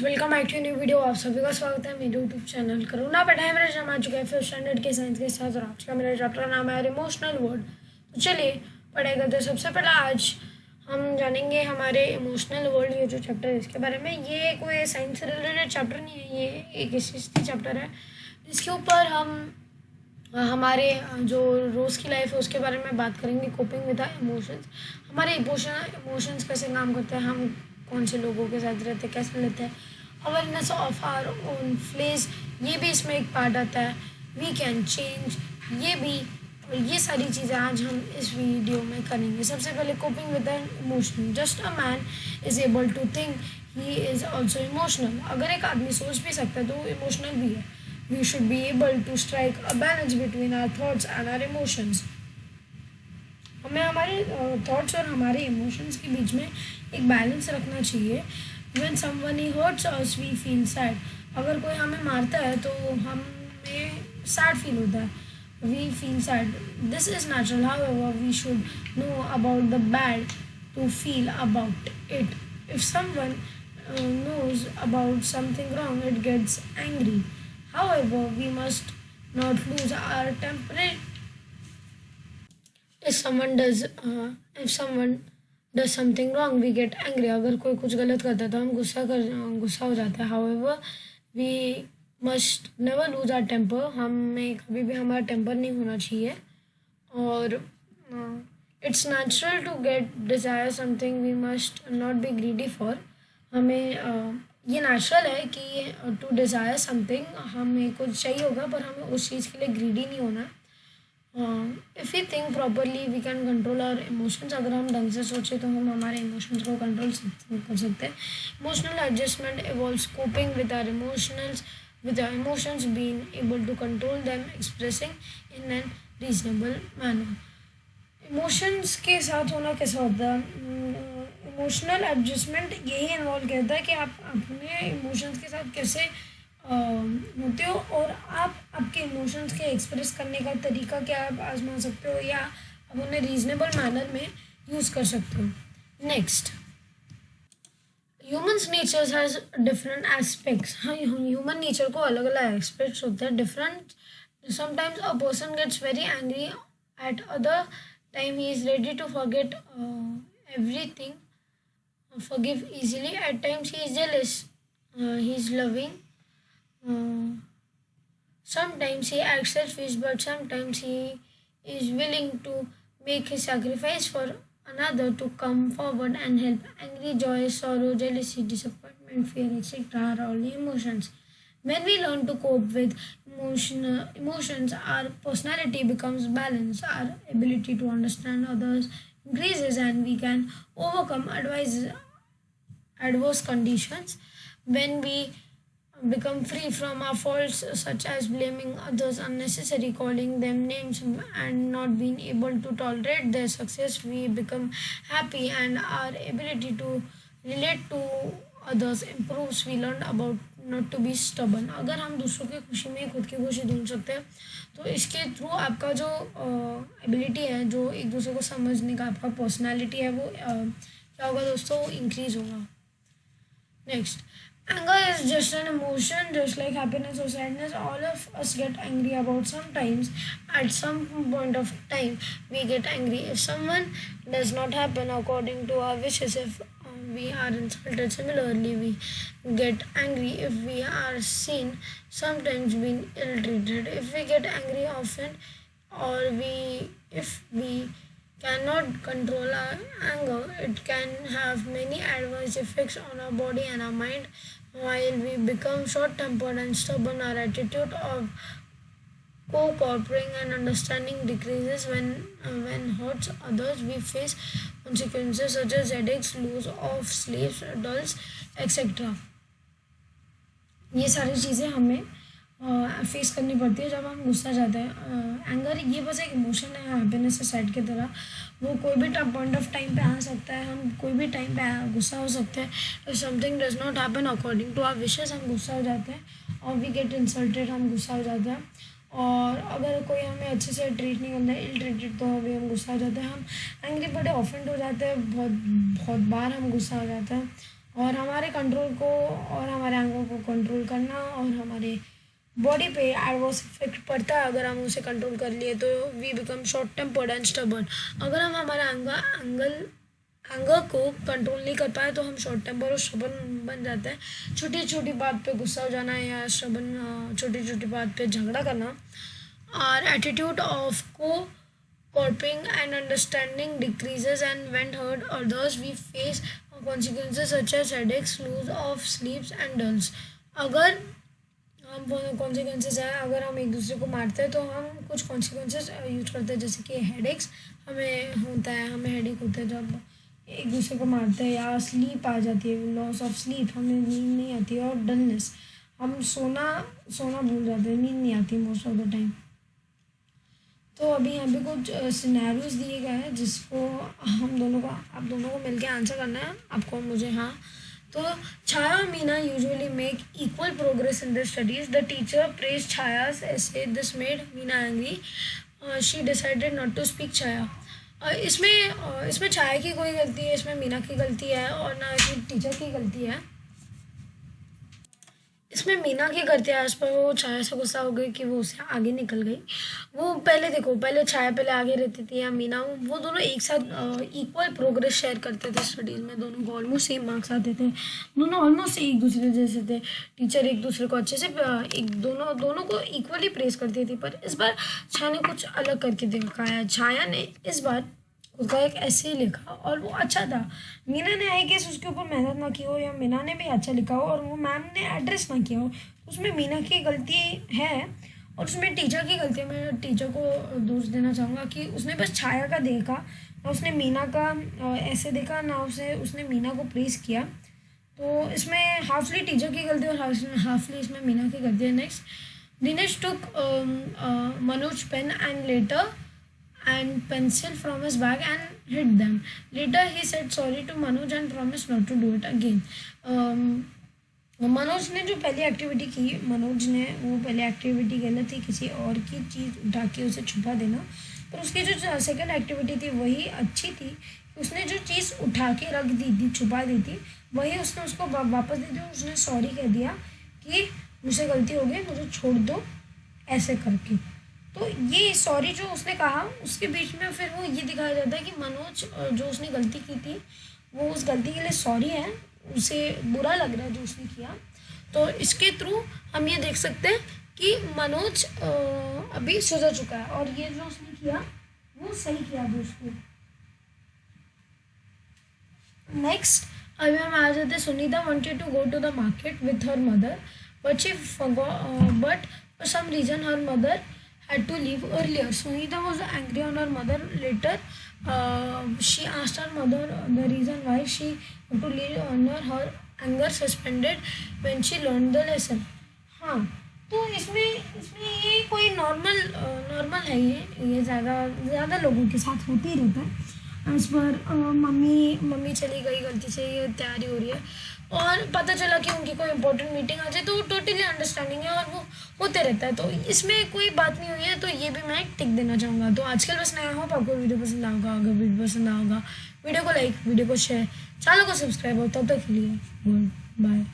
Welcome back to new video. आप सभी का स्वागत है मेरे यूट्यूब चैनल कोरोना पे टाइम मेरा आ चुका है 5th स्टैंडर्ड के साइंस के साथ। और आज का मेरा चैप्टर नाम है इमोशनल वर्ड। तो चलिए पढ़ाई करते हैं। सबसे पहले आज हम जानेंगे हमारे इमोशनल वर्ल्ड, ये जो चैप्टर है इसके बारे में। ये कोई साइंस से रिलेटेड चैप्टर नहीं है, ये एक हिस्ट्री चैप्टर है जिसके ऊपर हम हमारे जो रोज़ की लाइफ है उसके बारे में बात करेंगे। कोपिंग विद इमोशंस, हमारे इमोशंस कैसे काम करते हैं, हम कौन से लोगों के साथ रहते हैं, कैसे लेते हैं, awareness of our own flaws, ये भी इसमें एक पार्ट आता है। वी कैन चेंज, ये भी, और ये सारी चीज़ें आज हम इस वीडियो में करेंगे। सबसे पहले coping with an emotion. Just a man is able to think, he is also emotional. अगर एक आदमी सोच भी सकता है तो वो इमोशनल भी है। We should be able to strike a balance between our thoughts and our emotions. हमें हमारे थॉट्स और हमारे इमोशंस के बीच में एक बैलेंस रखना चाहिए। When someone hurts us, we feel sad. अगर कोई हमें मारता है तो हमें सैड फील होता है, we feel sad. This is natural. However, we should know about the bad to feel about it. If someone knows about something wrong, it gets angry. However, we must not lose our temper. If someone does something wrong, we get angry. अगर कोई कुछ गलत करता है तो हम गुस्सा हो जाता है। However, we must never lose our temper. हमें कभी भी हमारा टेम्पर नहीं होना चाहिए। और it's natural to get desire something we must not be greedy for. हमें ये नेचुरल है कि टू डिज़ायर समथिंग, हमें कुछ चाहिए होगा पर हमें उस चीज़ के लिए ग्रीडी नहीं होना। If we think properly we can control our emotions. अगर हम ढंग से सोचें तो हम हमारे इमोशंस को कंट्रोल कर सकते हैं। Emotional adjustment involves coping with our emotions, being able to control them, expressing in an reasonable manner. Emotions के साथ होना कैसा होता है? इमोशनल एडजस्टमेंट यही इन्वॉल्व करता है कि आप अपने इमोशंस के साथ कैसे होते हो और आप आपके इमोशंस के एक्सप्रेस करने का तरीका क्या आप आजमा सकते हो या आप उन्हें रीजनेबल मैनर में यूज़ कर सकते हो। Next, humans nature has different aspects. हाँ, ह्यूमन नेचर को अलग अलग एस्पेक्ट्स होते हैं, different. Sometimes a person gets very angry, at other time he is ready to forget everything, forgive easily. At times he is jealous, he is loving, sometimes he acts selfish, but sometimes he is willing to make his sacrifice for another to come forward and help. Angry, joy, sorrow, jealousy, disappointment, fear, etc. are all emotions. When we learn to cope with emotions, our personality becomes balanced, our ability to understand others increases, and we can overcome adverse conditions. When we become free from our faults, such as blaming others unnecessarily, calling them names, and not being able to tolerate their success, we become happy, and our ability to relate to others improves. We learn about not to be stubborn. अगर हम दूसरों की खुशी में खुद की खुशी ढूंढ सकते हैं तो इसके थ्रू आपका जो एबिलिटी है, जो एक दूसरे को समझने का आपका पर्सनालिटी है, वो क्या होगा दोस्तों, इंक्रीज होगा। Next, anger is just an emotion, just like happiness और sadness. All of us get angry about sometimes, at some point of time we get angry if someone does not happen according to our wishes, if we are insulted. Similarly, we get angry if we are seen sometimes being ill-treated. If we get angry often, or if we cannot control our anger, it can have many adverse effects on our body and our mind. While we become short-tempered and stubborn, our attitude of cooperating and understanding decreases. When hurts others, we face consequences such as headaches, loss of sleep, dulls, etc. ये सारी चीज़ें हमें face करनी पड़ती है जब हम गुस्सा जाते हैं। एंगर ये बस एक इमोशन है, हैप्पीनेस साइड की तरह। वो कोई भी पॉइंट ऑफ टाइम पे आ सकता है, हम कोई भी टाइम पे गुस्सा हो सकते हैं। If something does not happen according to our wishes, हम गुस्सा हो जाते हैं। और वी गेट इंसल्टेड, हम गुस्सा हो जाते हैं। और अगर कोई हमें अच्छे से ट्रीट नहीं करता है, इल ट्रीटेड, तो अभी हम गुस्सा हो जाते हैं। हम एंग्री बड़े ऑफेंड हो जाते हैं, बहुत बार हम गुस्सा हो जाते हैं। और हमारे कंट्रोल को और हमारे अंगों को कंट्रोल करना और हमारे बॉडी पे एडवर्स इफेक्ट पड़ता है अगर हम उसे कंट्रोल कर लिए तो we become short tempered and stubborn. अगर हम हमारे एंगर को कंट्रोल नहीं कर पाए तो हम शॉर्ट टेम्पर और स्टबर्न बन जाते हैं। छोटी छोटी बात पे गुस्सा हो जाना या स्टबर्न, छोटी छोटी बात पे झगड़ा करना। Our attitude of coping and understanding decreases, and when hurt others, we face consequences such as headaches, loss of sleeps, and dulls. अगर हम कॉन्सिक्वेंसेस है, अगर हम एक दूसरे को मारते हैं तो हम कुछ कॉन्सिक्वेंसेस यूज करते हैं, जैसे कि हेडेक्स हमें होता है, हमें हेडेक होता है जब एक दूसरे को मारते हैं, या स्लीप आ जाती है, लॉस ऑफ स्लीप, हमें नींद नहीं आती है, और डलनेस हम सोना भूल जाते हैं, नींद नहीं आती मोस्ट ऑफ द टाइम। तो अभी यहाँ पे कुछ सिनेरियोज दिए गए हैं जिसको आप दोनों को मिलके आंसर करना है, आपको मुझे। हाँ, तो छाया और Meena usually make equal progress in the studies. The teacher praise Chhaya's essay, this made Meena angry, she decided not to speak Chhaya. इसमें छाया की कोई गलती है, इसमें मीना की गलती है, और ना इसमें टीचर की गलती है। इसमें मीना की गलती है, इस पर वो छाया से गुस्सा हो गई कि वो उससे आगे निकल गई। वो पहले छाया पहले आगे रहती थी या मीना, वो दोनों एक साथ इक्वल प्रोग्रेस शेयर करते थे स्टडीज़ में, दोनों को ऑलमोस्ट सेम मार्क्स आते थे, दोनों ऑलमोस्ट एक दूसरे जैसे थे। टीचर एक दूसरे को अच्छे से दोनों को इक्वली प्रेज करती थी। पर इस बार छाया ने कुछ अलग करके दिखाया। छाया ने इस बार उसका एक ऐसे लिखा और वो अच्छा था। मीना ने आई गेस उसके ऊपर मेहनत ना की हो, या मीना ने भी अच्छा लिखा हो और वो मैम ने एड्रेस ना किया हो, उसमें मीना की गलती है और उसमें टीचर की गलती है। मैं टीचर को दोष देना चाहूँगा कि उसने बस छाया का देखा, ना उसने मीना का ऐसे देखा, ना उसने मीना को प्रेस किया। तो इसमें हाफली टीचर की गलती और हाफली इसमें मीना की गलती है। Next, Dinesh took Manoj pen and pencil from his bag and hid them. Later he said sorry to Manoj and promised not to do it again. Manoj ने जो पहली एक्टिविटी की, वो पहली एक्टिविटी गलत थी, किसी और की चीज़ उठा के उसे छुपा देना। पर उसकी जो सेकंड एक्टिविटी थी वही अच्छी थी। उसने जो चीज़ उठा के रख दी थी, छुपा दी थी, वही उसने उसको वापस दे दी। उसने सॉरी कह दिया कि मुझसे गलती हो गई, मुझे छोड़ दो, ऐसे करके। तो ये सॉरी जो उसने कहा उसके बीच में फिर वो ये दिखाया जाता है कि मनोज जो उसने गलती की थी वो उस गलती के लिए सॉरी है, उसे बुरा लग रहा है जो उसने किया। तो इसके थ्रू हम ये देख सकते हैं कि मनोज अभी सुधर चुका है और ये जो उसने किया वो सही किया भी उसको। नेक्स्ट, अभी हम आ जाते हैं। Sunita wanted to go to the market with her mother, but she forgot, but for some reason her mother had to leave earlier. Sunita was angry on her mother. Later, she asked her mother the reason why she had to leave earlier. Her anger suspended when she learned the lesson. हाँ, तो इसमें ये कोई normal है, ये ज़्यादा लोगों के साथ होते ही रहता है। इस पर मम्मी चली गई गलती से, ये तैयारी हो रही है और पता चला कि उनकी कोई इंपॉर्टेंट मीटिंग आ जाए, तो वो टोटली अंडरस्टैंडिंग है और वो होते रहता है। तो इसमें कोई बात नहीं हुई है, तो ये भी मैं टिक देना चाहूँगा। तो आजकल बस नया हो, आपको वीडियो पसंद आएगा। अगर वीडियो पसंद आएगा, वीडियो को लाइक, वीडियो को शेयर, चैनल को सब्सक्राइब हो। तब तक के लिए गुड बाय।